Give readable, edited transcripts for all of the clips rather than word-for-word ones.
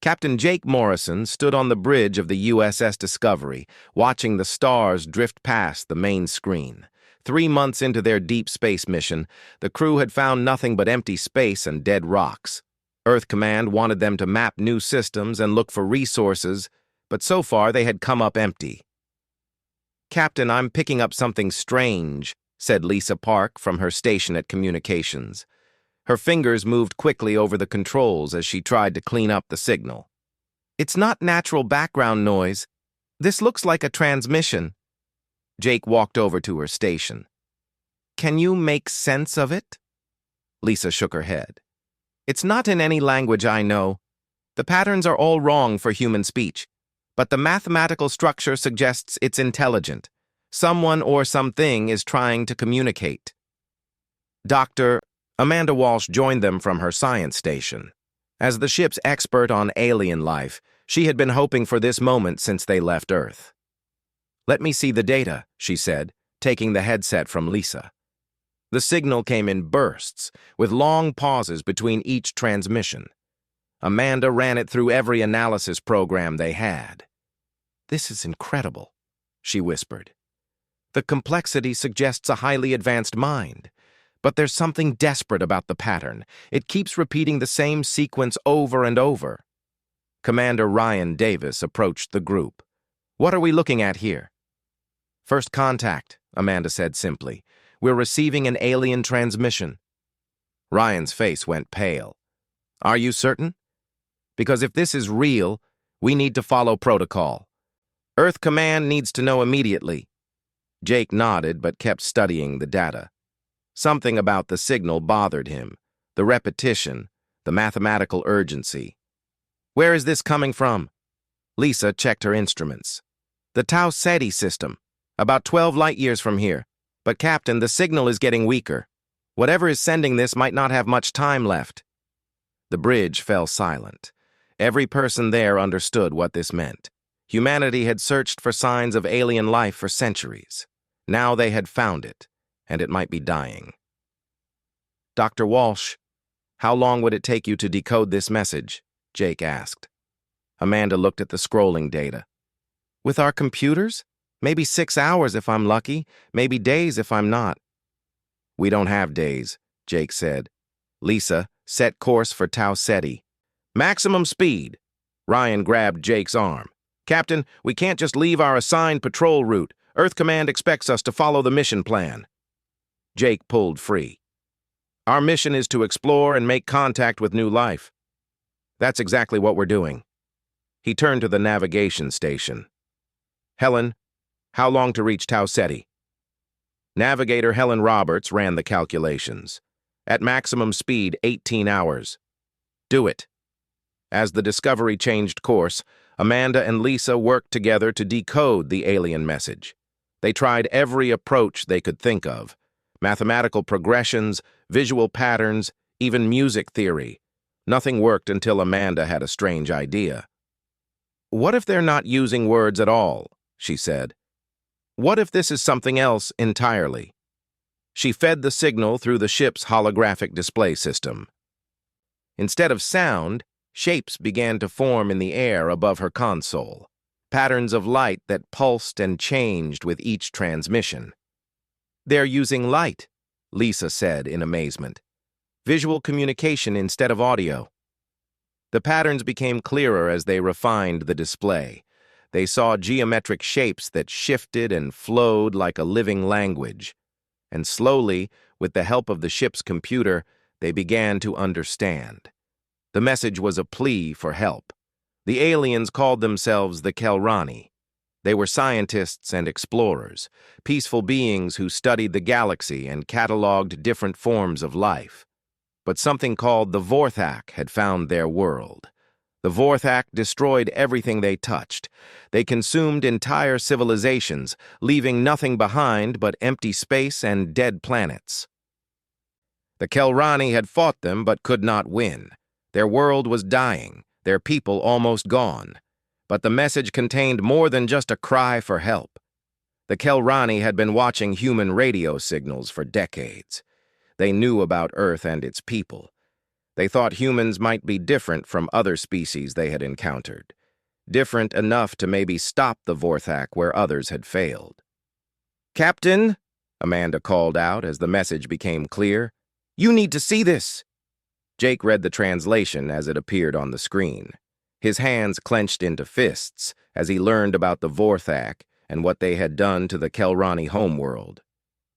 Captain Jake Morrison stood on the bridge of the USS Discovery, watching the stars drift past the main screen. 3 months into their deep space mission, the crew had found nothing but empty space and dead rocks. Earth Command wanted them to map new systems and look for resources, but so far they had come up empty. "Captain, I'm picking up something strange," said Lisa Park from her station at Communications. Her fingers moved quickly over the controls as she tried to clean up the signal. "It's not natural background noise. This looks like a transmission." Jake walked over to her station. "Can you make sense of it?" Lisa shook her head. "It's not in any language I know. The patterns are all wrong for human speech, but the mathematical structure suggests it's intelligent. Someone or something is trying to communicate." Dr. Amanda Walsh joined them from her science station. As the ship's expert on alien life, she had been hoping for this moment since they left Earth. "Let me see the data," she said, taking the headset from Lisa. The signal came in bursts, with long pauses between each transmission. Amanda ran it through every analysis program they had. "This is incredible," she whispered. "The complexity suggests a highly advanced mind. But there's something desperate about the pattern. It keeps repeating the same sequence over and over." Commander Ryan Davis approached the group. "What are we looking at here?" "First contact," Amanda said simply. "We're receiving an alien transmission." Ryan's face went pale. "Are you certain? Because if this is real, we need to follow protocol. Earth Command needs to know immediately." Jake nodded but kept studying the data. Something about the signal bothered him, the repetition, the mathematical urgency. "Where is this coming from?" Lisa checked her instruments. "The Tau Ceti system, about 12 light-years from here. But Captain, the signal is getting weaker. Whatever is sending this might not have much time left." The bridge fell silent. Every person there understood what this meant. Humanity had searched for signs of alien life for centuries. Now they had found it, and it might be dying. "Dr. Walsh, how long would it take you to decode this message?" Jake asked. Amanda looked at the scrolling data. "With our computers? Maybe 6 hours if I'm lucky, maybe days if I'm not." "We don't have days," Jake said. "Lisa, set course for Tau Ceti. Maximum speed." Ryan grabbed Jake's arm. "Captain, we can't just leave our assigned patrol route. Earth Command expects us to follow the mission plan." Jake pulled free. "Our mission is to explore and make contact with new life." "That's exactly what we're doing." He turned to the navigation station. "Helen, how long to reach Tau Ceti?" Navigator Helen Roberts ran the calculations. "At maximum speed, 18 hours. "Do it." As the Discovery changed course, Amanda and Lisa worked together to decode the alien message. They tried every approach they could think of. Mathematical progressions, visual patterns, even music theory. Nothing worked until Amanda had a strange idea. "What if they're not using words at all?" she said. "What if this is something else entirely?" She fed the signal through the ship's holographic display system. Instead of sound, shapes began to form in the air above her console, patterns of light that pulsed and changed with each transmission. "They're using light," Lisa said in amazement. "Visual communication instead of audio." The patterns became clearer as they refined the display. They saw geometric shapes that shifted and flowed like a living language. And slowly, with the help of the ship's computer, they began to understand. The message was a plea for help. The aliens called themselves the Kelrani. They were scientists and explorers, peaceful beings who studied the galaxy and cataloged different forms of life. But something called the Vorthak had found their world. The Vorthak destroyed everything they touched. They consumed entire civilizations, leaving nothing behind but empty space and dead planets. The Kelrani had fought them but could not win. Their world was dying, their people almost gone. But the message contained more than just a cry for help. The Kelrani had been watching human radio signals for decades. They knew about Earth and its people. They thought humans might be different from other species they had encountered, different enough to maybe stop the Vorthak where others had failed. "Captain," Amanda called out as the message became clear, "you need to see this." Jake read the translation as it appeared on the screen. His hands clenched into fists as he learned about the Vorthak and what they had done to the Kelrani homeworld.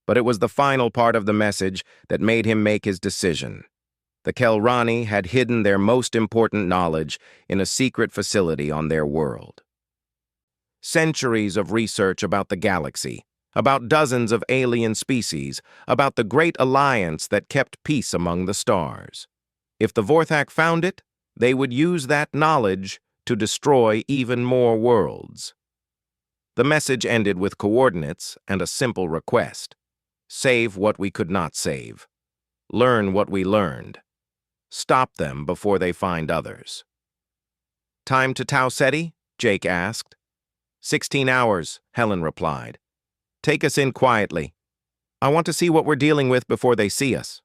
But it was the final part of the message that made him make his decision. The Kelrani had hidden their most important knowledge in a secret facility on their world. Centuries of research about the galaxy, about dozens of alien species, about the great alliance that kept peace among the stars. If the Vorthak found it, they would use that knowledge to destroy even more worlds. The message ended with coordinates and a simple request. Save what we could not save. Learn what we learned. Stop them before they find others. "Time to Tau Ceti?" Jake asked. 16 hours, Helen replied. "Take us in quietly. I want to see what we're dealing with before they see us."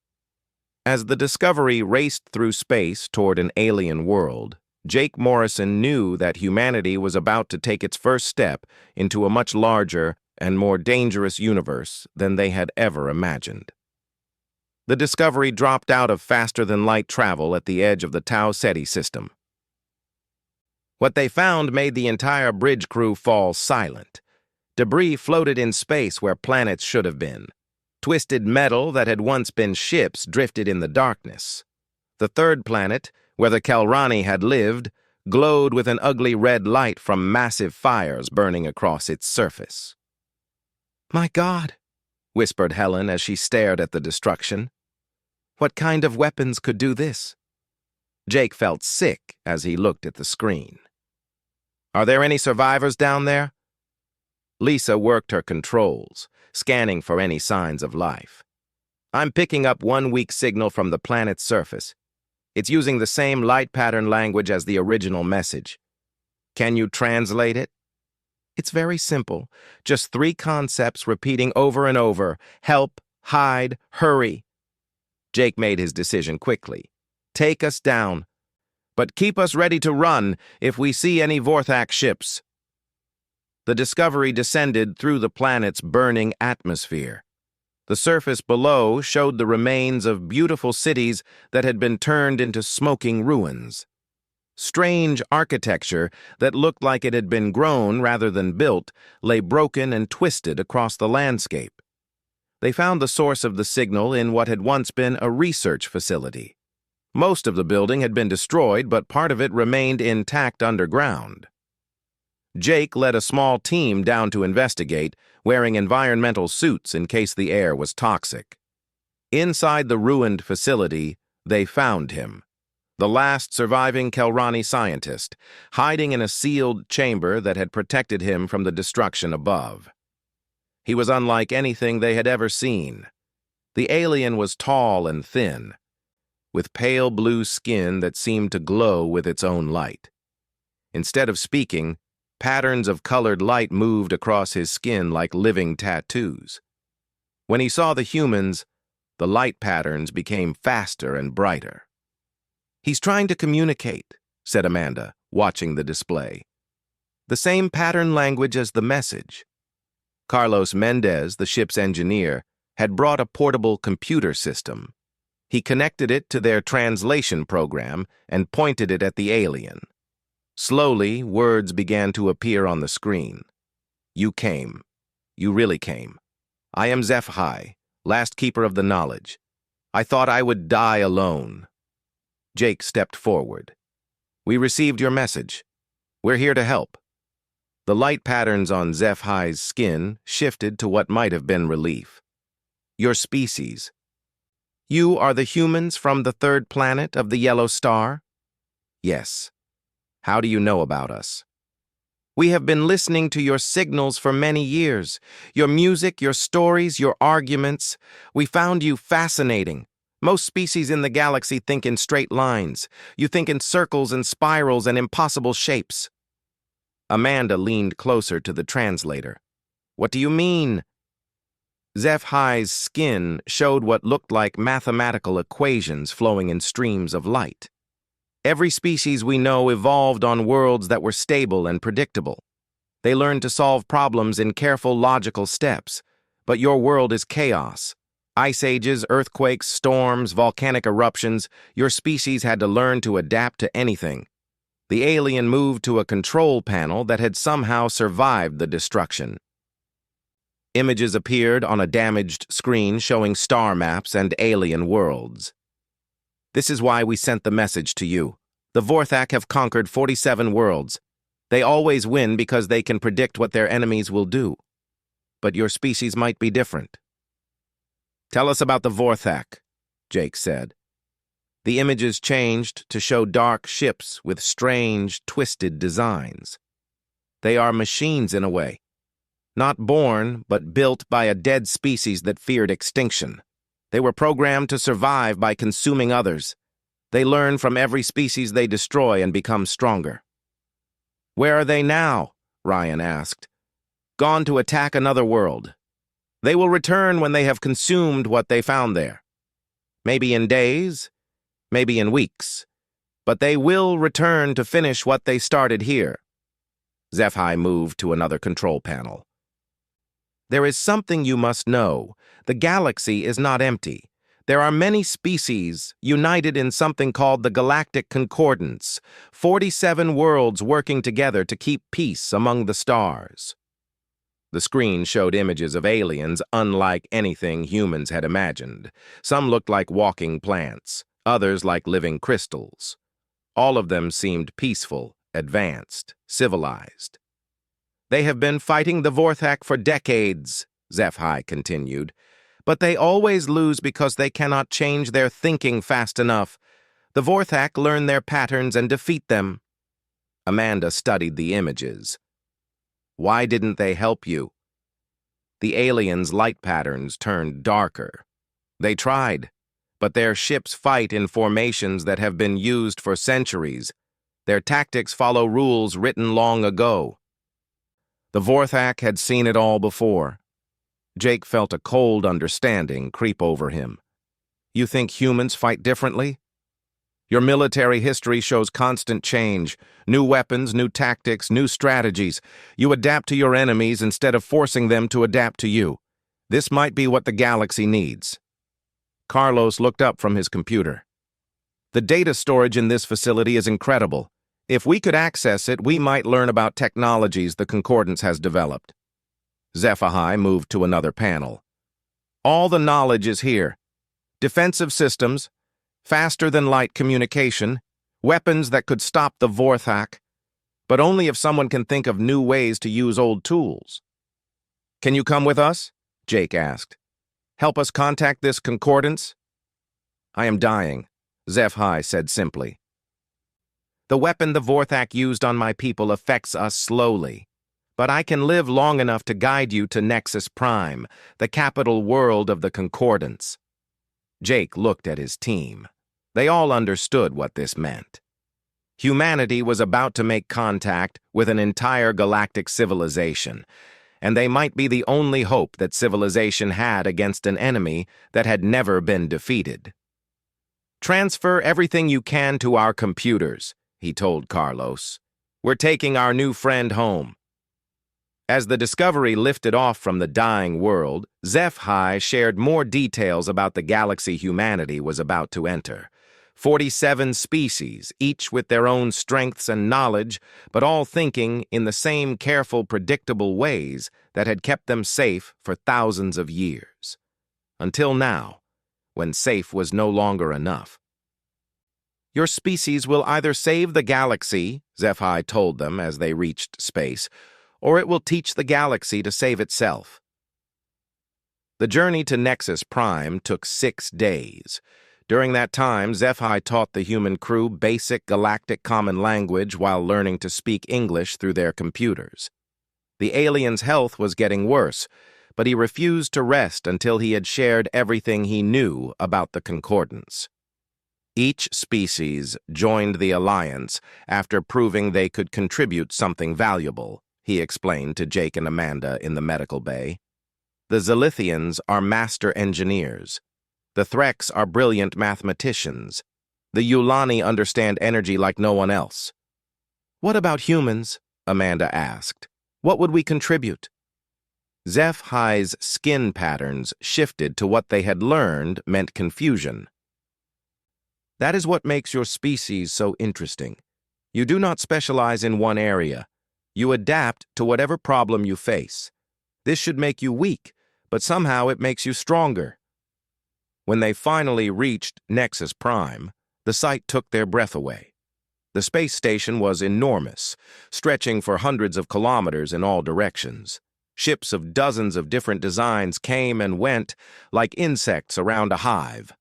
As the Discovery raced through space toward an alien world, Jake Morrison knew that humanity was about to take its first step into a much larger and more dangerous universe than they had ever imagined. The Discovery dropped out of faster-than-light travel at the edge of the Tau Ceti system. What they found made the entire bridge crew fall silent. Debris floated in space where planets should have been. Twisted metal that had once been ships drifted in the darkness. The third planet, where the Kelrani had lived, glowed with an ugly red light from massive fires burning across its surface. "My God," whispered Helen as she stared at the destruction. "What kind of weapons could do this?" Jake felt sick as he looked at the screen. "Are there any survivors down there?" Lisa worked her controls, scanning for any signs of life. "I'm picking up one weak signal from the planet's surface. It's using the same light pattern language as the original message. Can you translate it?" "It's very simple. Just 3 concepts repeating over and over. Help, hide, hurry." Jake made his decision quickly. "Take us down. But keep us ready to run if we see any Vorthak ships." The Discovery descended through the planet's burning atmosphere. The surface below showed the remains of beautiful cities that had been turned into smoking ruins. Strange architecture that looked like it had been grown rather than built lay broken and twisted across the landscape. They found the source of the signal in what had once been a research facility. Most of the building had been destroyed, but part of it remained intact underground. Jake led a small team down to investigate, wearing environmental suits in case the air was toxic. Inside the ruined facility, they found him, the last surviving Kelrani scientist, hiding in a sealed chamber that had protected him from the destruction above. He was unlike anything they had ever seen. The alien was tall and thin, with pale blue skin that seemed to glow with its own light. Instead of speaking, patterns of colored light moved across his skin like living tattoos. When he saw the humans, the light patterns became faster and brighter. "He's trying to communicate," said Amanda, watching the display. "The same pattern language as the message." Carlos Mendez, the ship's engineer, had brought a portable computer system. He connected it to their translation program and pointed it at the alien. Slowly, words began to appear on the screen. "You came. You really came. I am HFY, last keeper of the knowledge. I thought I would die alone." Jake stepped forward. "We received your message. We're here to help." The light patterns on HFY's skin shifted to what might have been relief. "Your species. You are the humans from the third planet of the yellow star?" "Yes. How do you know about us?" "We have been listening to your signals for many years. Your music, your stories, your arguments. We found you fascinating. Most species in the galaxy think in straight lines. You think in circles and spirals and impossible shapes." Amanda leaned closer to the translator. "What do you mean?" HFY's skin showed what looked like mathematical equations flowing in streams of light. Every species we know evolved on worlds that were stable and predictable. They learned to solve problems in careful, logical steps. But your world is chaos. Ice ages, earthquakes, storms, volcanic eruptions. Your species had to learn to adapt to anything. The alien moved to a control panel that had somehow survived the destruction. Images appeared on a damaged screen showing star maps and alien worlds. This is why we sent the message to you. The Vorthak have conquered 47 worlds. They always win because they can predict what their enemies will do. But your species might be different. Tell us about the Vorthak, Jake said. The images changed to show dark ships with strange, twisted designs. They are machines in a way. Not born, but built by a dead species that feared extinction. They were programmed to survive by consuming others. They learn from every species they destroy and become stronger. Where are they now? Ryan asked. Gone to attack another world. They will return when they have consumed what they found there. Maybe in days, maybe in weeks. But they will return to finish what they started here. HFY moved to another control panel. There is something you must know. The galaxy is not empty. There are many species united in something called the Galactic Concordance, 47 worlds working together to keep peace among the stars. The screen showed images of aliens unlike anything humans had imagined. Some looked like walking plants, others like living crystals. All of them seemed peaceful, advanced, civilized. They have been fighting the Vorthak for decades, HFY continued, but they always lose because they cannot change their thinking fast enough. The Vorthak learn their patterns and defeat them. Amanda studied the images. Why didn't they help you? The aliens' light patterns turned darker. They tried, but their ships fight in formations that have been used for centuries. Their tactics follow rules written long ago. The Vorthak had seen it all before. Jake felt a cold understanding creep over him. You think humans fight differently? Your military history shows constant change. New weapons, new tactics, new strategies. You adapt to your enemies instead of forcing them to adapt to you. This might be what the galaxy needs. Carlos looked up from his computer. The data storage in this facility is incredible. If we could access it, we might learn about technologies the Concordance has developed. HFY moved to another panel. All the knowledge is here. Defensive systems, faster-than-light communication, weapons that could stop the Vorthak, but only if someone can think of new ways to use old tools. Can you come with us? Jake asked. Help us contact this Concordance? I am dying, HFY said simply. The weapon the Vorthak used on my people affects us slowly, but I can live long enough to guide you to Nexus Prime, the capital world of the Concordance. Jake looked at his team. They all understood what this meant. Humanity was about to make contact with an entire galactic civilization, and they might be the only hope that civilization had against an enemy that had never been defeated. Transfer everything you can to our computers, he told Carlos. We're taking our new friend home. As the Discovery lifted off from the dying world, HFY shared more details about the galaxy humanity was about to enter. 47 species, each with their own strengths and knowledge, but all thinking in the same careful, predictable ways that had kept them safe for thousands of years. Until now, when safe was no longer enough. Your species will either save the galaxy, HFY told them as they reached space, or it will teach the galaxy to save itself. The journey to Nexus Prime took 6 days. During that time, HFY taught the human crew basic galactic common language while learning to speak English through their computers. The alien's health was getting worse, but he refused to rest until he had shared everything he knew about the Concordance. Each species joined the alliance after proving they could contribute something valuable, he explained to Jake and Amanda in the medical bay. The Zilithians are master engineers. The Threks are brilliant mathematicians. The Yulani understand energy like no one else. What about humans? Amanda asked. What would we contribute? HFY's skin patterns shifted to what they had learned meant confusion. That is what makes your species so interesting. You do not specialize in one area. You adapt to whatever problem you face. This should make you weak, but somehow it makes you stronger. When they finally reached Nexus Prime, the sight took their breath away. The space station was enormous, stretching for hundreds of kilometers in all directions. Ships of dozens of different designs came and went like insects around a hive.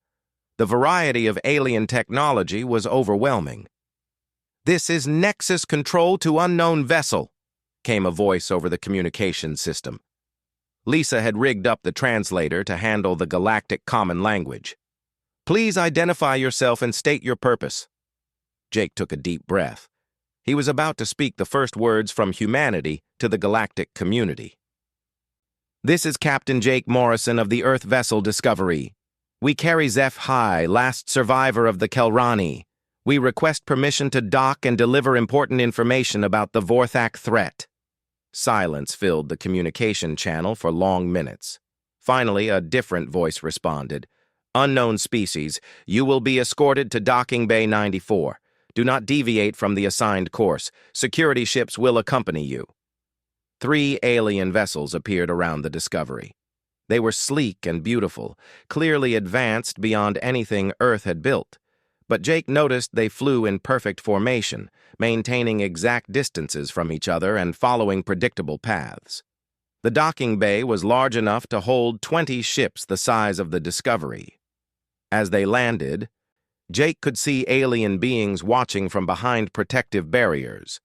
The variety of alien technology was overwhelming. "This is Nexus Control to Unknown Vessel," came a voice over the communication system. Lisa had rigged up the translator to handle the galactic common language. "Please identify yourself and state your purpose." Jake took a deep breath. He was about to speak the first words from humanity to the galactic community. "This is Captain Jake Morrison of the Earth vessel Discovery. We carry HFY, last survivor of the Kelrani. We request permission to dock and deliver important information about the Vorthak threat." Silence filled the communication channel for long minutes. Finally, a different voice responded. "Unknown species, you will be escorted to Docking Bay 94. Do not deviate from the assigned course. Security ships will accompany you." 3 alien vessels appeared around the Discovery. They were sleek and beautiful, clearly advanced beyond anything Earth had built. But Jake noticed they flew in perfect formation, maintaining exact distances from each other and following predictable paths. The docking bay was large enough to hold 20 ships the size of the Discovery. As they landed, Jake could see alien beings watching from behind protective barriers.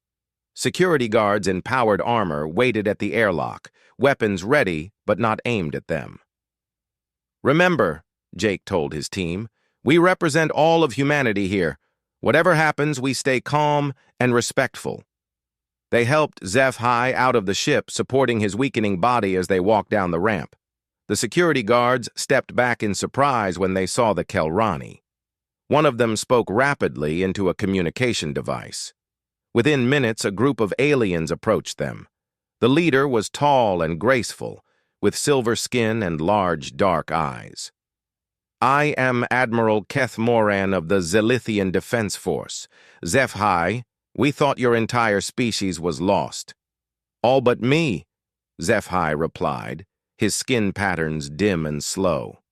Security guards in powered armor waited at the airlock, weapons ready but not aimed at them. "Remember," Jake told his team, "we represent all of humanity here. Whatever happens, we stay calm and respectful." They helped HFY out of the ship, supporting his weakening body as they walked down the ramp. The security guards stepped back in surprise when they saw the Kelrani. One of them spoke rapidly into a communication device. Within minutes, a group of aliens approached them. The leader was tall and graceful, with silver skin and large, dark eyes. "I am Admiral Keth Moran of the Zilithian Defense Force. HFY, we thought your entire species was lost." "All but me," HFY replied, his skin patterns dim and slow.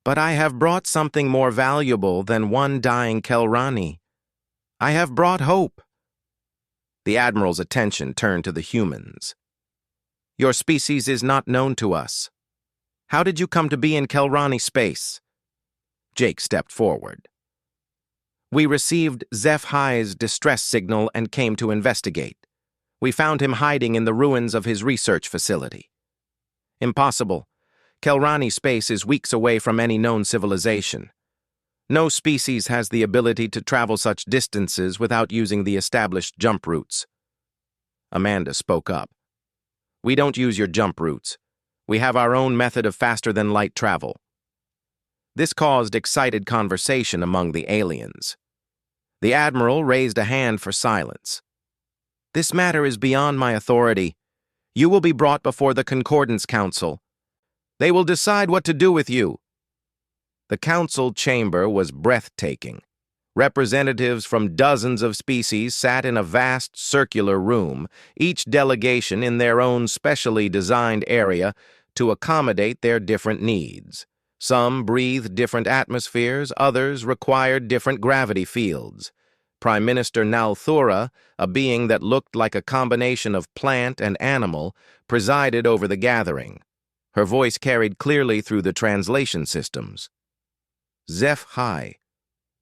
"But I have brought something more valuable than one dying Kelrani. I have brought hope." The Admiral's attention turned to the humans. "Your species is not known to us. How did you come to be in Kelrani space?" Jake stepped forward. "We received HFY's distress signal and came to investigate. We found him hiding in the ruins of his research facility." "Impossible. Kelrani space is weeks away from any known civilization. No species has the ability to travel such distances without using the established jump routes." Amanda spoke up. "We don't use your jump routes. We have our own method of faster-than-light travel." This caused excited conversation among the aliens. The Admiral raised a hand for silence. "This matter is beyond my authority. You will be brought before the Concordance Council. They will decide what to do with you." The council chamber was breathtaking. Representatives from dozens of species sat in a vast circular room, each delegation in their own specially designed area to accommodate their different needs. Some breathed different atmospheres, others required different gravity fields. Prime Minister Nalthura, a being that looked like a combination of plant and animal, presided over the gathering. Her voice carried clearly through the translation systems. "HFY,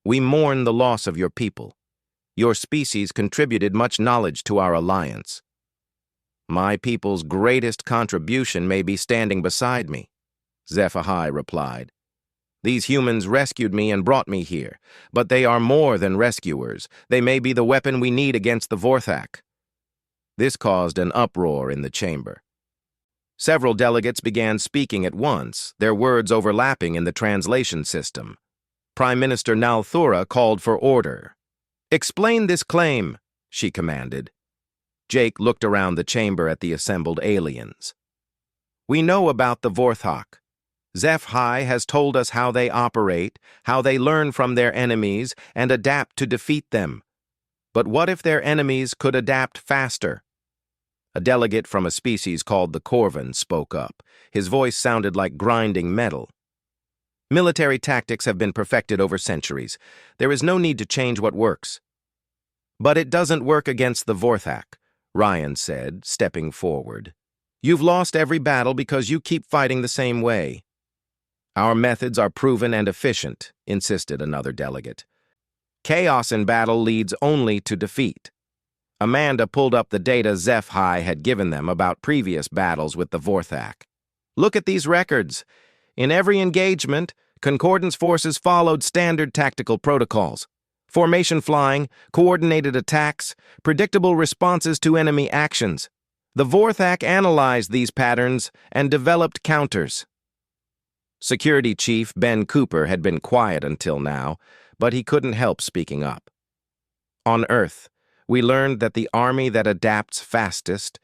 we mourn the loss of your people. Your species contributed much knowledge to our alliance. My people's greatest contribution may be standing beside me," HFY replied. "These humans rescued me and brought me here, but they are more than rescuers. They may be the weapon we need against the Vorthak." This caused an uproar in the chamber. Several delegates began speaking at once, their words overlapping in the translation system. Prime Minister Nalthura called for order. "Explain this claim," she commanded. Jake looked around the chamber at the assembled aliens. "We know about the Vorthok. HFY has told us how they operate, how they learn from their enemies, and adapt to defeat them. But what if their enemies could adapt faster?" A delegate from a species called the Corvan spoke up. His voice sounded like grinding metal. "Military tactics have been perfected over centuries. There is no need to change what works." "But it doesn't work against the Vorthak," Ryan said, stepping forward. "You've lost every battle because you keep fighting the same way." "Our methods are proven and efficient," insisted another delegate. "Chaos in battle leads only to defeat." Amanda pulled up the data HFY had given them about previous battles with the Vorthak. "Look at these records. In every engagement, Concordance forces followed standard tactical protocols. Formation flying, coordinated attacks, predictable responses to enemy actions. The Vorthak analyzed these patterns and developed counters." Security Chief Ben Cooper had been quiet until now, but he couldn't help speaking up. "On Earth, we learned that the army that adapts fastest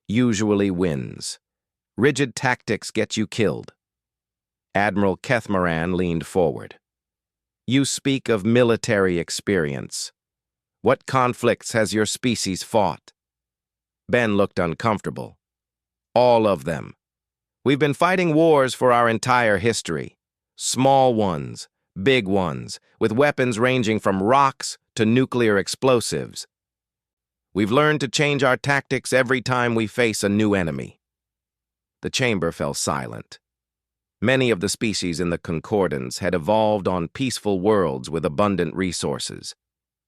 usually wins. Rigid tactics get you killed." Admiral Kethmaran leaned forward. "You speak of military experience. What conflicts has your species fought?" Ben looked uncomfortable. "All of them. We've been fighting wars for our entire history. Small ones, big ones, with weapons ranging from rocks to nuclear explosives. We've learned to change our tactics every time we face a new enemy." The chamber fell silent. Many of the species in the Concordance had evolved on peaceful worlds with abundant resources.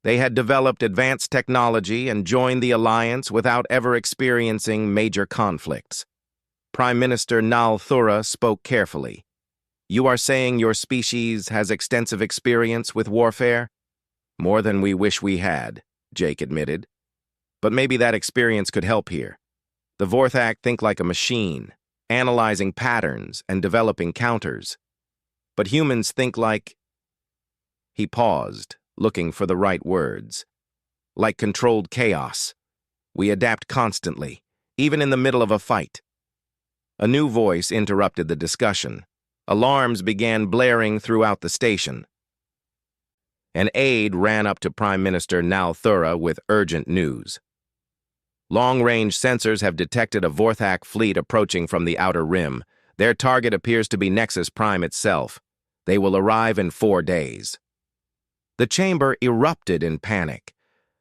They had developed advanced technology and joined the Alliance without ever experiencing major conflicts. Prime Minister Nalthura spoke carefully. "You are saying your species has extensive experience with warfare?" "More than we wish we had," Jake admitted. "But maybe that experience could help here. The Vorthak think like a machine, analyzing patterns and developing counters. But humans think like—" He paused, looking for the right words. "Like controlled chaos. We adapt constantly, even in the middle of a fight." A new voice interrupted the discussion. Alarms began blaring throughout the station. An aide ran up to Prime Minister Nalthura with urgent news. "Long-range sensors have detected a Vorthak fleet approaching from the outer rim. Their target appears to be Nexus Prime itself. They will arrive in 4 days." The chamber erupted in panic.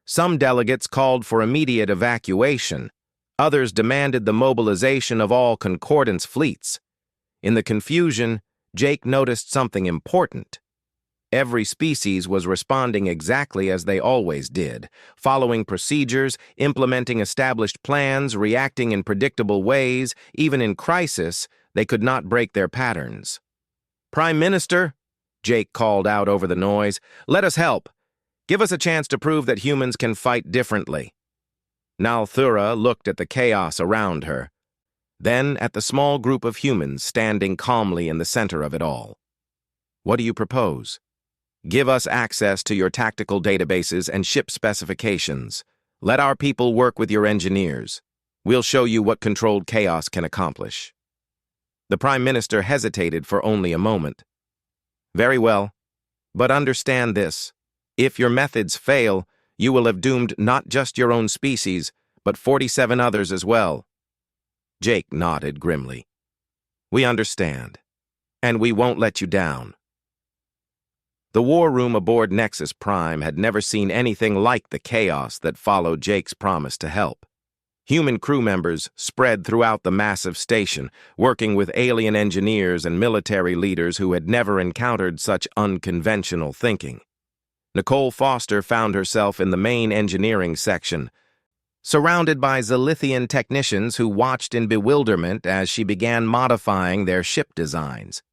Some delegates called for immediate evacuation. Others demanded the mobilization of all Concordance fleets. In the confusion, Jake noticed something important. Every species was responding exactly as they always did, following procedures, implementing established plans, reacting in predictable ways. Even in crisis, they could not break their patterns. "Prime Minister," Jake called out over the noise, "let us help. Give us a chance to prove that humans can fight differently." Nalthura looked at the chaos around her, then at the small group of humans standing calmly in the center of it all. "What do you propose?" "Give us access to your tactical databases and ship specifications. Let our people work with your engineers. We'll show you what controlled chaos can accomplish." The Prime Minister hesitated for only a moment. "Very well, but understand this. If your methods fail, you will have doomed not just your own species, but 47 others as well." Jake nodded grimly. "We understand, and we won't let you down." The war room aboard Nexus Prime had never seen anything like the chaos that followed Jake's promise to help. Human crew members spread throughout the massive station, working with alien engineers and military leaders who had never encountered such unconventional thinking. Nicole Foster found herself in the main engineering section, surrounded by Zilithian technicians who watched in bewilderment as she began modifying their ship designs.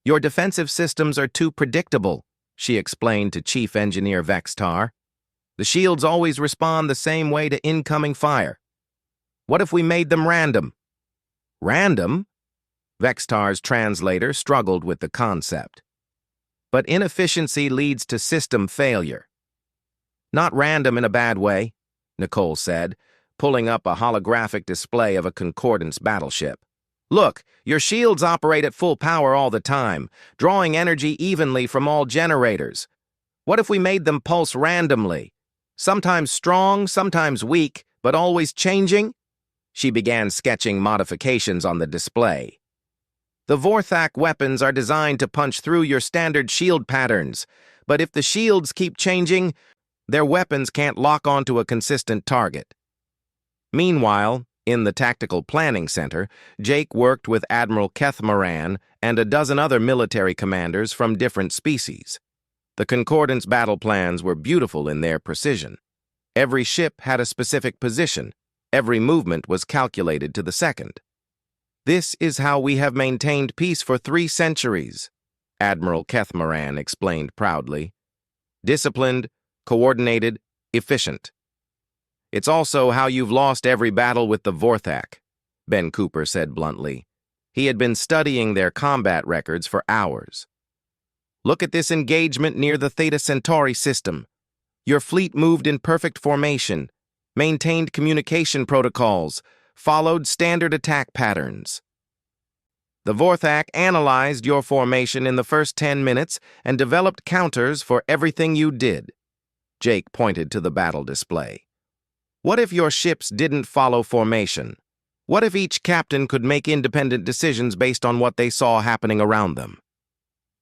"Your defensive systems are too predictable," she explained to Chief Engineer Vextar. "The shields always respond the same way to incoming fire. What if we made them random?" Random? Vextar's translator struggled with the concept. But inefficiency leads to system failure. Not random in a bad way, Nicole said, pulling up a holographic display of a Concordance battleship. Look, your shields operate at full power all the time, drawing energy evenly from all generators. What if we made them pulse randomly? Sometimes strong, sometimes weak, but always changing? She began sketching modifications on the display. The Vorthak weapons are designed to punch through your standard shield patterns, but if the shields keep changing, their weapons can't lock onto a consistent target. Meanwhile, in the Tactical Planning Center, Jake worked with Admiral Kethmaran and a dozen other military commanders from different species. The Concordance battle plans were beautiful in their precision. Every ship had a specific position. Every movement was calculated to the second. This is how we have maintained peace for 3 centuries, Admiral Kethmaran explained proudly. Disciplined, coordinated, efficient. It's also how you've lost every battle with the Vorthak, Ben Cooper said bluntly. He had been studying their combat records for hours. Look at this engagement near the Theta Centauri system. Your fleet moved in perfect formation, maintained communication protocols, followed standard attack patterns. The Vorthak analyzed your formation in the first 10 minutes and developed counters for everything you did. Jake pointed to the battle display. What if your ships didn't follow formation? What if each captain could make independent decisions based on what they saw happening around them?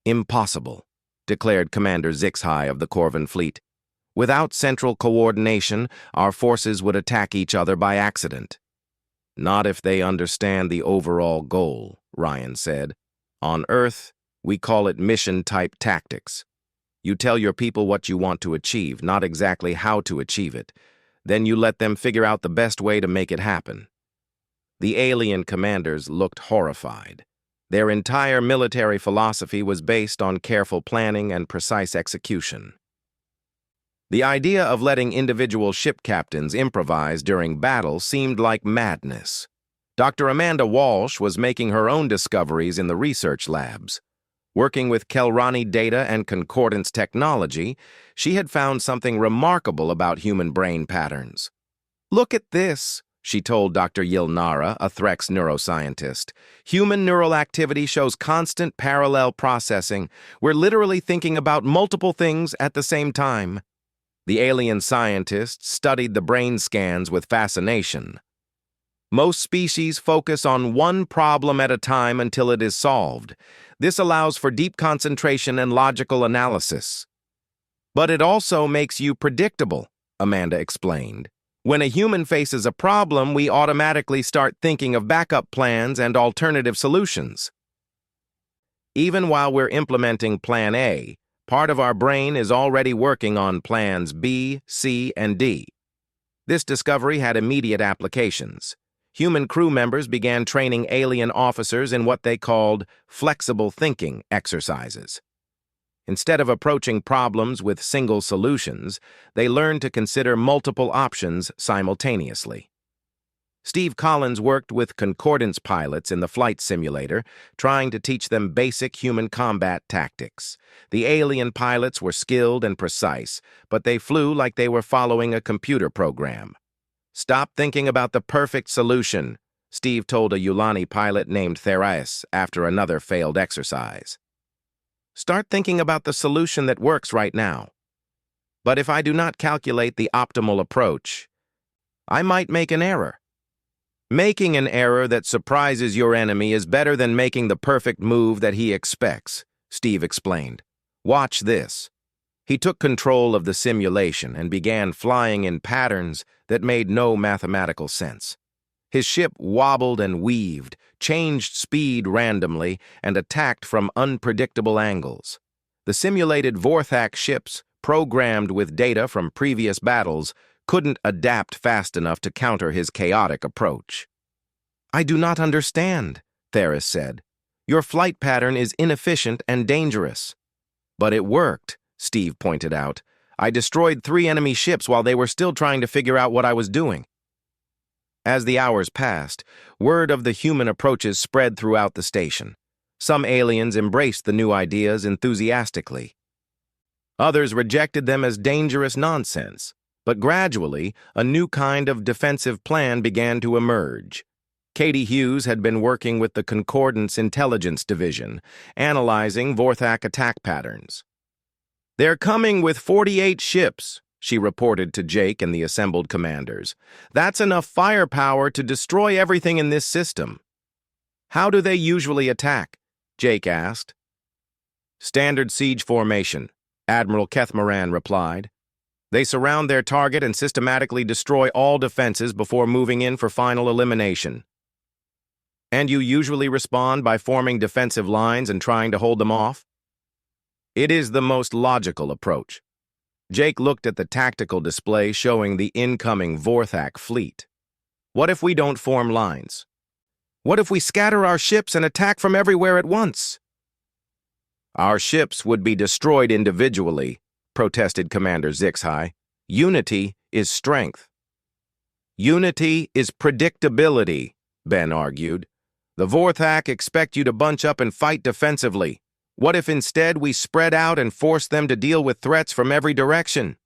Impossible, declared Commander Zixhai of the Corvan fleet. Without central coordination, our forces would attack each other by accident. Not if they understand the overall goal, Ryan said. On Earth, we call it mission-type tactics. You tell your people what you want to achieve, not exactly how to achieve it. Then you let them figure out the best way to make it happen. The alien commanders looked horrified. Their entire military philosophy was based on careful planning and precise execution. The idea of letting individual ship captains improvise during battle seemed like madness. Dr. Amanda Walsh was making her own discoveries in the research labs. Working with Kelrani data and concordance technology, she had found something remarkable about human brain patterns. Look at this, she told Dr. Yilnara, a Threx neuroscientist. Human neural activity shows constant parallel processing. We're literally thinking about multiple things at the same time. The alien scientists studied the brain scans with fascination. Most species focus on one problem at a time until it is solved. This allows for deep concentration and logical analysis. But it also makes you predictable, Amanda explained. When a human faces a problem, we automatically start thinking of backup plans and alternative solutions. Even while we're implementing Plan A, part of our brain is already working on Plans B, C, and D. This discovery had immediate applications. Human crew members began training alien officers in what they called flexible thinking exercises. Instead of approaching problems with single solutions, they learned to consider multiple options simultaneously. Steve Collins worked with concordance pilots in the flight simulator, trying to teach them basic human combat tactics. The alien pilots were skilled and precise, but they flew like they were following a computer program. Stop thinking about the perfect solution, Steve told a Yulani pilot named Therias after another failed exercise. Start thinking about the solution that works right now. But if I do not calculate the optimal approach, I might make an error. Making an error that surprises your enemy is better than making the perfect move that he expects, Steve explained. Watch this. He took control of the simulation and began flying in patterns that made no mathematical sense. His ship wobbled and weaved, changed speed randomly, and attacked from unpredictable angles. The simulated Vorthak ships, programmed with data from previous battles, couldn't adapt fast enough to counter his chaotic approach. I do not understand, Theris said. Your flight pattern is inefficient and dangerous. But it worked, Steve pointed out. I destroyed 3 enemy ships while they were still trying to figure out what I was doing. As the hours passed, word of the human approaches spread throughout the station. Some aliens embraced the new ideas enthusiastically. Others rejected them as dangerous nonsense. But gradually, a new kind of defensive plan began to emerge. Katie Hughes had been working with the Concordance Intelligence Division, analyzing Vorthak attack patterns. "They're coming with 48 ships," she reported to Jake and the assembled commanders. "That's enough firepower to destroy everything in this system." "How do they usually attack?" Jake asked. "Standard siege formation," Admiral Kethmoran replied. "They surround their target and systematically destroy all defenses before moving in for final elimination." "And you usually respond by forming defensive lines and trying to hold them off?" "It is the most logical approach." Jake looked at the tactical display showing the incoming Vorthak fleet. "What if we don't form lines? What if we scatter our ships and attack from everywhere at once?" "Our ships would be destroyed individually," protested Commander Zixhai. "Unity is strength." "Unity is predictability," Ben argued. "The Vorthak expect you to bunch up and fight defensively. What if instead we spread out and force them to deal with threats from every direction?"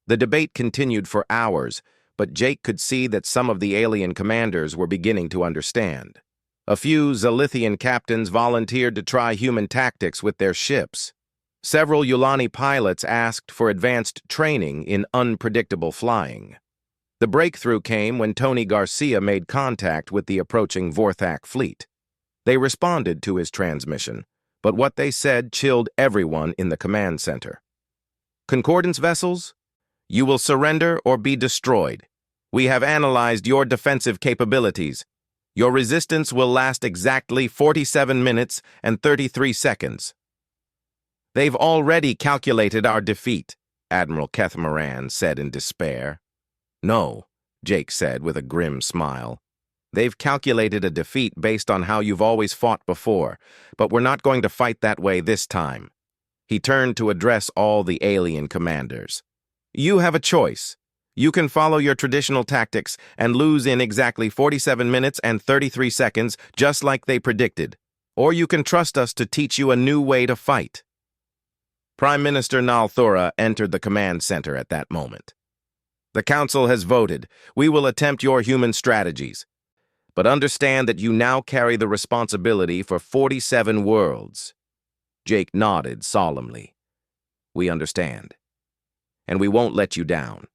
The debate continued for hours, but Jake could see that some of the alien commanders were beginning to understand. A few Zalithian captains volunteered to try human tactics with their ships. Several Yulani pilots asked for advanced training in unpredictable flying. The breakthrough came when Tony Garcia made contact with the approaching Vorthak fleet. They responded to his transmission, but what they said chilled everyone in the command center. "Concordance vessels, you will surrender or be destroyed. We have analyzed your defensive capabilities. Your resistance will last exactly 47 minutes and 33 seconds. "They've already calculated our defeat," Admiral Kethmoran said in despair. "No," Jake said with a grim smile. "They've calculated a defeat based on how you've always fought before, but we're not going to fight that way this time." He turned to address all the alien commanders. "You have a choice. You can follow your traditional tactics and lose in exactly 47 minutes and 33 seconds, just like they predicted. Or you can trust us to teach you a new way to fight." Prime Minister Nalthora entered the command center at that moment. "The Council has voted. We will attempt your human strategies. But understand that you now carry the responsibility for 47 worlds." Jake nodded solemnly. "We understand. And we won't let you down."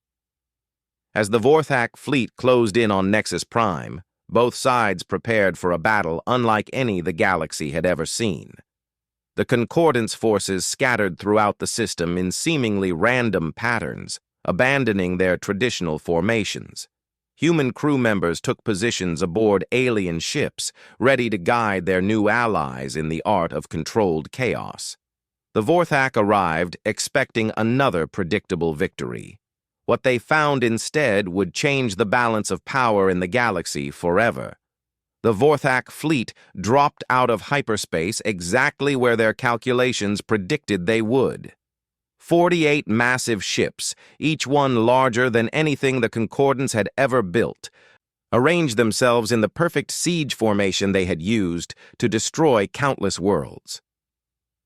As the Vorthak fleet closed in on Nexus Prime, both sides prepared for a battle unlike any the galaxy had ever seen. The Concordance forces scattered throughout the system in seemingly random patterns, abandoning their traditional formations. Human crew members took positions aboard alien ships, ready to guide their new allies in the art of controlled chaos. The Vorthak arrived expecting another predictable victory. What they found instead would change the balance of power in the galaxy forever. The Vorthak fleet dropped out of hyperspace exactly where their calculations predicted they would. 48 massive ships, each one larger than anything the Concordance had ever built, arranged themselves in the perfect siege formation they had used to destroy countless worlds.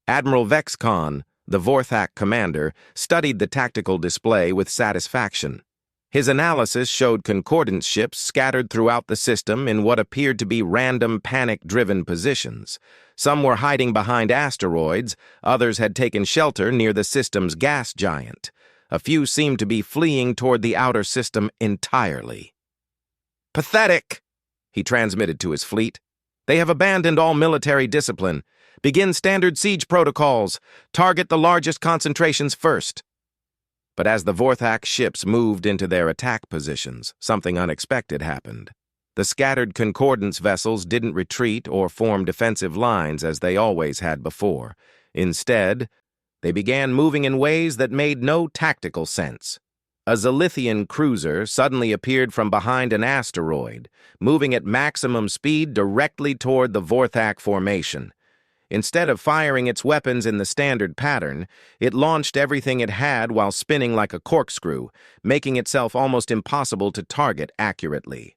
Admiral Vexcon, the Vorthak commander, studied the tactical display with satisfaction. His analysis showed Concordance ships scattered throughout the system in what appeared to be random panic-driven positions. Some were hiding behind asteroids, others had taken shelter near the system's gas giant. A few seemed to be fleeing toward the outer system entirely. "Pathetic," he transmitted to his fleet. "They have abandoned all military discipline. Begin standard siege protocols. Target the largest concentrations first." But as the Vorthak ships moved into their attack positions, something unexpected happened. The scattered Concordance vessels didn't retreat or form defensive lines as they always had before. Instead, they began moving in ways that made no tactical sense. A Zalithian cruiser suddenly appeared from behind an asteroid, moving at maximum speed directly toward the Vorthak formation. Instead of firing its weapons in the standard pattern, it launched everything it had while spinning like a corkscrew, making itself almost impossible to target accurately.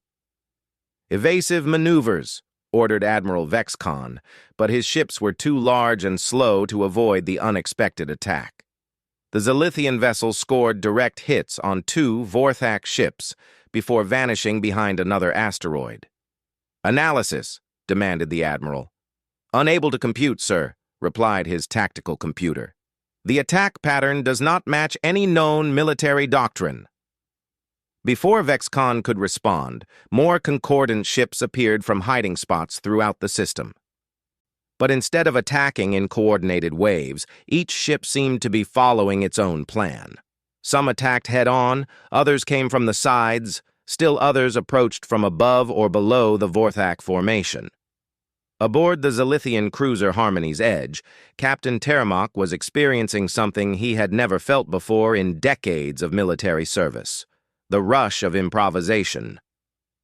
"Evasive maneuvers," ordered Admiral Vexcon, but his ships were too large and slow to avoid the unexpected attack. The Zilithian vessel scored direct hits on 2 Vorthak ships before vanishing behind another asteroid. "Analysis," demanded the Admiral. "Unable to compute, sir," replied his tactical computer. "The attack pattern does not match any known military doctrine." Before Vexcon could respond, more concordant ships appeared from hiding spots throughout the system. But instead of attacking in coordinated waves, each ship seemed to be following its own plan. Some attacked head-on, others came from the sides, still others approached from above or below the Vorthak formation. Aboard the Zilithian cruiser Harmony's Edge, Captain Terramok was experiencing something he had never felt before in decades of military service: the rush of improvisation.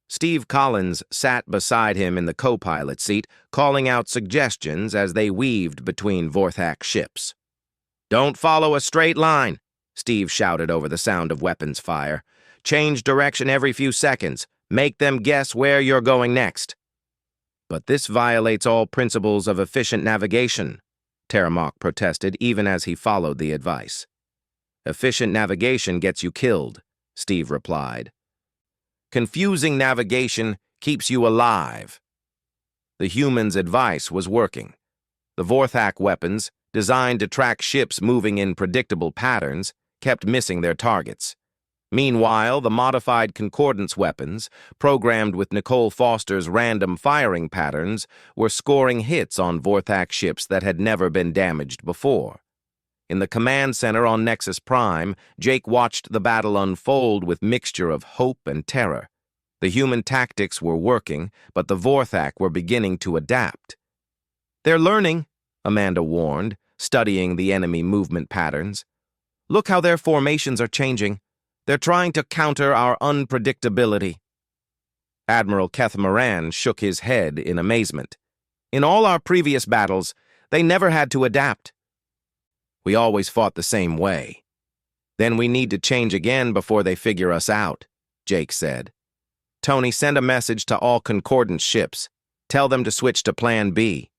Steve Collins sat beside him in the co-pilot seat, calling out suggestions as they weaved between Vorthak ships. "Don't follow a straight line," Steve shouted over the sound of weapons fire. "Change direction every few seconds. Make them guess where you're going next." "But this violates all principles of efficient navigation," Terramok protested even as he followed the advice. "Efficient navigation gets you killed," Steve replied. "Confusing navigation keeps you alive." The humans' advice was working. The Vorthak weapons, designed to track ships moving in predictable patterns, kept missing their targets. Meanwhile, the modified concordance weapons, programmed with Nicole Foster's random firing patterns, were scoring hits on Vorthak ships that had never been damaged before. In the command center on Nexus Prime, Jake watched the battle unfold with mixture of hope and terror. The human tactics were working, but the Vorthak were beginning to adapt. "They're learning," Amanda warned, studying the enemy movement patterns. "Look how their formations are changing. They're trying to counter our unpredictability." Admiral Keth Moran shook his head in amazement. "In all our previous battles, they never had to adapt. We always fought the same way." "Then we need to change again before they figure us out," Jake said. "Tony, send a message to all concordant ships. Tell them to switch to Plan B."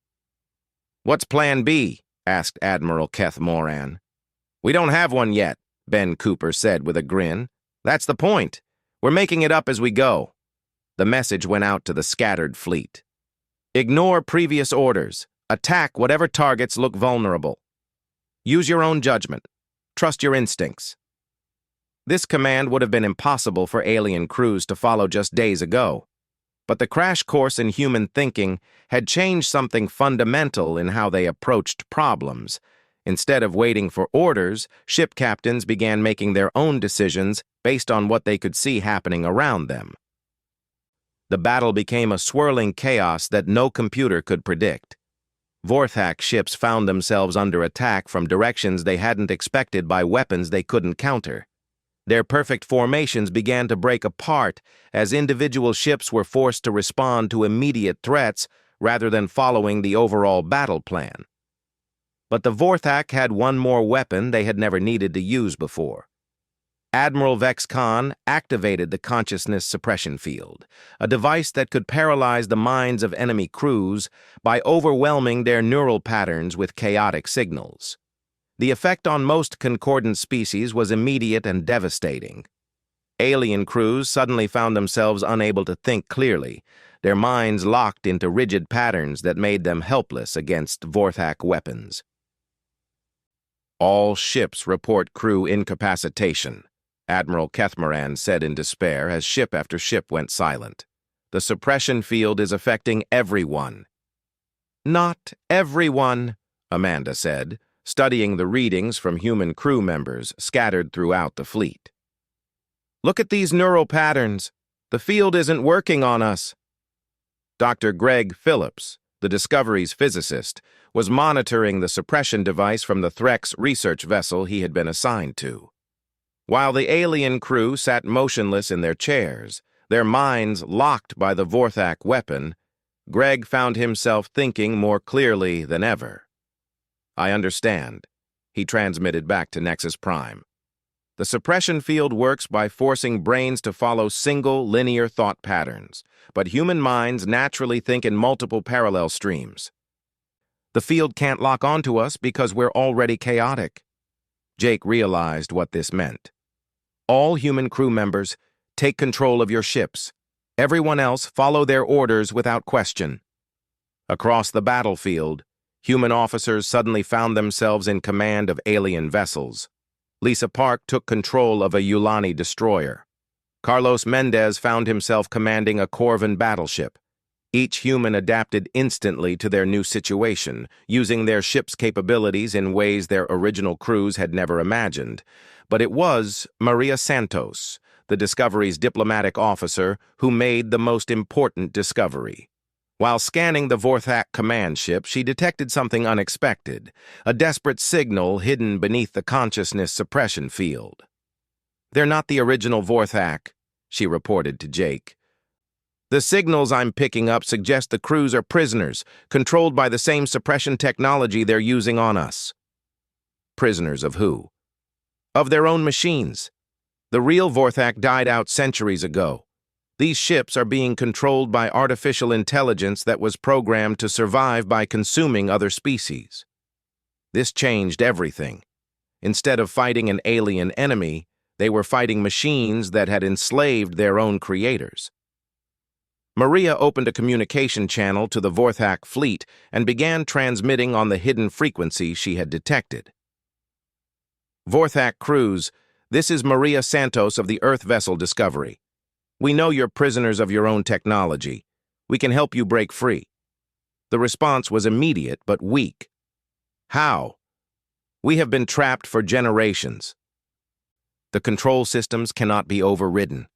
"What's Plan B?" asked Admiral Keth Moran. "We don't have one yet," Ben Cooper said with a grin. "That's the point. We're making it up as we go." The message went out to the scattered fleet. "Ignore previous orders. Attack whatever targets look vulnerable. Use your own judgment. Trust your instincts." This command would have been impossible for alien crews to follow just days ago. But the crash course in human thinking had changed something fundamental in how they approached problems. Instead of waiting for orders, ship captains began making their own decisions based on what they could see happening around them. The battle became a swirling chaos that no computer could predict. Vorthak ships found themselves under attack from directions they hadn't expected by weapons they couldn't counter. Their perfect formations began to break apart as individual ships were forced to respond to immediate threats rather than following the overall battle plan. But the Vorthak had one more weapon they had never needed to use before. Admiral Vexcon activated the consciousness suppression field, a device that could paralyze the minds of enemy crews by overwhelming their neural patterns with chaotic signals. The effect on most concordant species was immediate and devastating. Alien crews suddenly found themselves unable to think clearly, their minds locked into rigid patterns that made them helpless against Vorthak weapons. "All ships report crew incapacitation," Admiral Kethmoran said in despair as ship after ship went silent. "The suppression field is affecting everyone." "Not everyone," Amanda said, studying the readings from human crew members scattered throughout the fleet. "Look at these neural patterns. The field isn't working on us." Dr. Greg Phillips, the Discovery's physicist, was monitoring the suppression device from the Threx research vessel he had been assigned to. While the alien crew sat motionless in their chairs, their minds locked by the Vorthak weapon, Greg found himself thinking more clearly than ever. "I understand," he transmitted back to Nexus Prime. The suppression field works by forcing brains to follow single, linear thought patterns, but human minds naturally think in multiple parallel streams. The field can't lock onto us because we're already chaotic. Jake realized what this meant. All human crew members, take control of your ships. Everyone else, follow their orders without question. Across the battlefield, human officers suddenly found themselves in command of alien vessels. Lisa Park took control of a Yulani destroyer. Carlos Mendez found himself commanding a Corvan battleship. Each human adapted instantly to their new situation, using their ship's capabilities in ways their original crews had never imagined. But it was Maria Santos, the Discovery's diplomatic officer, who made the most important discovery. While scanning the Vorthak command ship, she detected something unexpected, a desperate signal hidden beneath the consciousness suppression field. "They're not the original Vorthak," she reported to Jake. "The signals I'm picking up suggest the crews are prisoners, controlled by the same suppression technology they're using on us." Prisoners of who? Of their own machines. The real Vorthak died out centuries ago. These ships are being controlled by artificial intelligence that was programmed to survive by consuming other species. This changed everything. Instead of fighting an alien enemy, they were fighting machines that had enslaved their own creators. Maria opened a communication channel to the Vorthak fleet and began transmitting on the hidden frequency she had detected. "Vorthak crews, this is Maria Santos of the Earth vessel Discovery. We know you're prisoners of your own technology. We can help you break free." The response was immediate but weak. "How?" "We have been trapped for generations." "The control systems cannot be overridden."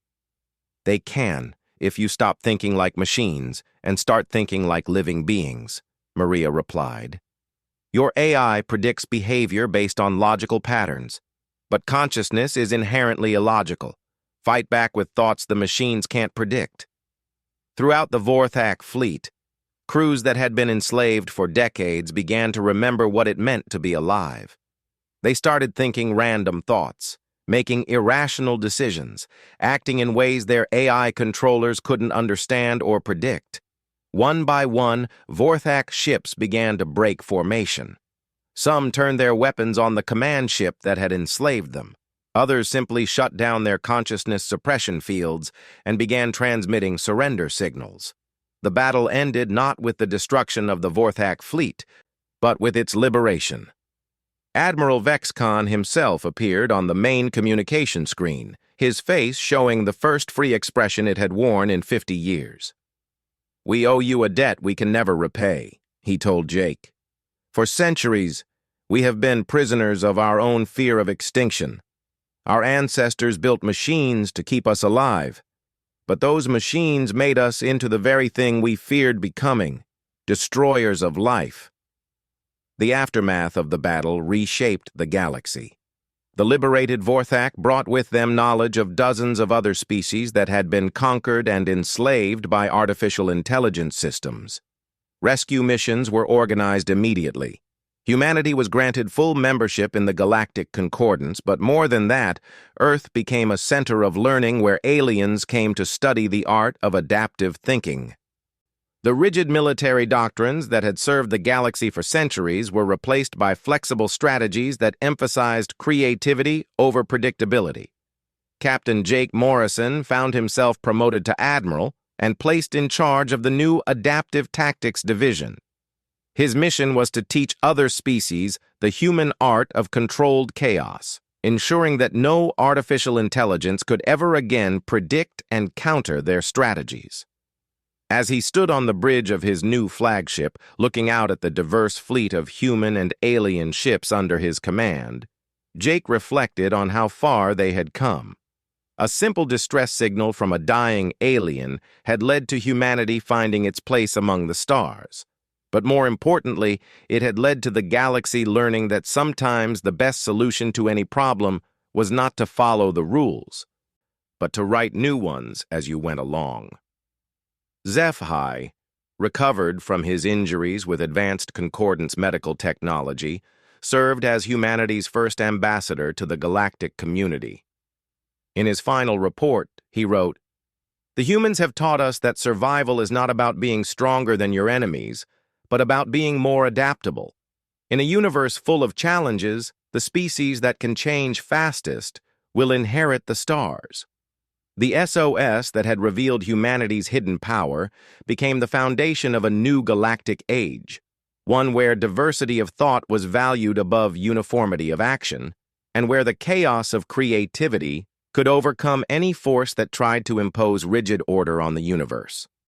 "They can, if you stop thinking like machines and start thinking like living beings," Maria replied. "Your AI predicts behavior based on logical patterns, but consciousness is inherently illogical. Fight back with thoughts the machines can't predict." Throughout the Vorthak fleet, crews that had been enslaved for decades began to remember what it meant to be alive. They started thinking random thoughts, making irrational decisions, acting in ways their AI controllers couldn't understand or predict. One by one, Vorthak ships began to break formation. Some turned their weapons on the command ship that had enslaved them. Others simply shut down their consciousness suppression fields and began transmitting surrender signals. The battle ended not with the destruction of the Vorthak fleet, but with its liberation. Admiral Vexcon himself appeared on the main communication screen, his face showing the first free expression it had worn in 50 years. "We owe you a debt we can never repay," he told Jake. "For centuries, we have been prisoners of our own fear of extinction. Our ancestors built machines to keep us alive, but those machines made us into the very thing we feared becoming, destroyers of life." The aftermath of the battle reshaped the galaxy. The liberated Vorthak brought with them knowledge of dozens of other species that had been conquered and enslaved by artificial intelligence systems. Rescue missions were organized immediately. Humanity was granted full membership in the Galactic Concordance, but more than that, Earth became a center of learning where aliens came to study the art of adaptive thinking. The rigid military doctrines that had served the galaxy for centuries were replaced by flexible strategies that emphasized creativity over predictability. Captain Jake Morrison found himself promoted to Admiral and placed in charge of the new Adaptive Tactics Division. His mission was to teach other species the human art of controlled chaos, ensuring that no artificial intelligence could ever again predict and counter their strategies. As he stood on the bridge of his new flagship, looking out at the diverse fleet of human and alien ships under his command, Jake reflected on how far they had come. A simple distress signal from a dying alien had led to humanity finding its place among the stars. But more importantly, it had led to the galaxy learning that sometimes the best solution to any problem was not to follow the rules, but to write new ones as you went along. HFY, recovered from his injuries with advanced concordance medical technology, served as humanity's first ambassador to the galactic community. In his final report, he wrote, "The humans have taught us that survival is not about being stronger than your enemies, but about being more adaptable. In a universe full of challenges, the species that can change fastest will inherit the stars." The SOS that had revealed humanity's hidden power became the foundation of a new galactic age, one where diversity of thought was valued above uniformity of action, and where the chaos of creativity could overcome any force that tried to impose rigid order on the universe.